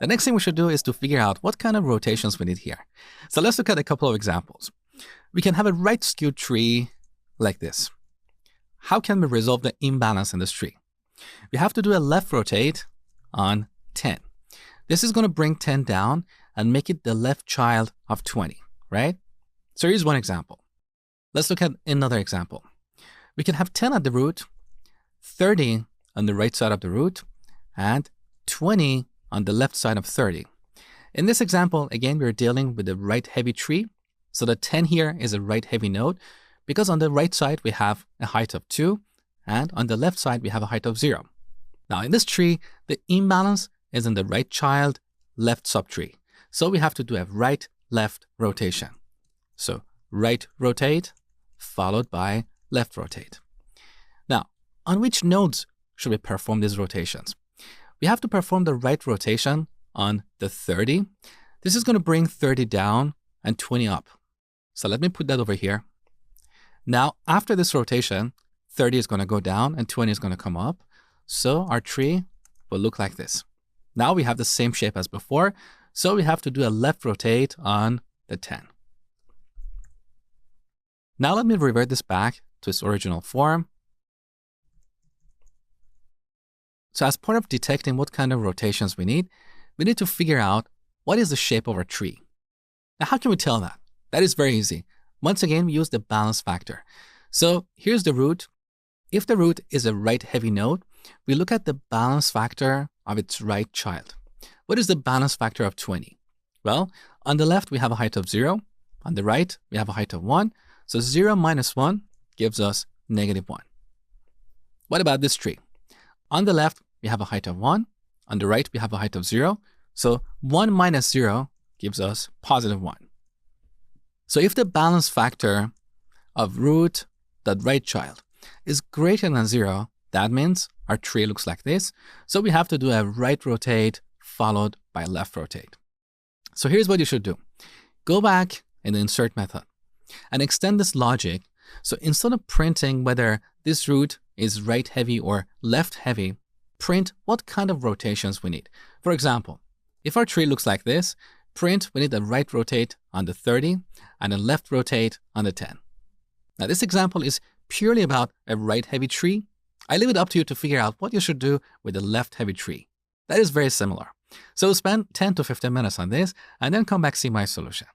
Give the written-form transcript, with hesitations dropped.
The next thing we should do is to figure out what kind of rotations we need here. So let's look at a couple of examples. We can have a right skewed tree like this. How can we resolve the imbalance in this tree? We have to do a left rotate on 10. This is going to bring 10 down and make it the left child of 20, right? So here's one example. Let's look at another example. We can have 10 at the root, 30 on the right side of the root, and 20 on the left side of 30. In this example, again, we're dealing with a right heavy tree. So the 10 here is a right heavy node because on the right side, we have a height of 2, and on the left side, we have a height of 0. Now in this tree, the imbalance is in the right child, left subtree. So we have to do a right-left rotation. So right rotate followed by left rotate. Now, on which nodes should we perform these rotations? We have to perform the right rotation on the 30. This is going to bring 30 down and 20 up. So let me put that over here. Now, after this rotation, 30 is going to go down and 20 is going to come up. So our tree will look like this. Now we have the same shape as before. So we have to do a left rotate on the 10. Now let me revert this back to its original form. So as part of detecting what kind of rotations we need to figure out what is the shape of our tree. Now, how can we tell that? That is very easy. Once again, we use the balance factor. So here's the root. If the root is a right heavy node, we look at the balance factor of its right child. What is the balance factor of 20? Well, on the left, we have a height of 0. On the right, we have a height of 1. So 0 minus 1 gives us negative 1. What about this tree? On the left, we have a height of 1. On the right, we have a height of 0. So 1 minus 0 gives us positive 1. So if the balance factor of root, that right child, is greater than 0, that means our tree looks like this. So we have to do a right rotate followed by left rotate. So here's what you should do. Go back in the insert method and extend this logic. So instead of printing whether this root is right heavy or left heavy, print what kind of rotations we need. For example, if our tree looks like this, print we need a right rotate on the 30 and a left rotate on the 10. Now this example is purely about a right heavy tree. I leave it up to you to figure out what you should do with a left heavy tree. That is very similar. So spend 10 to 15 minutes on this and then come back see my solution.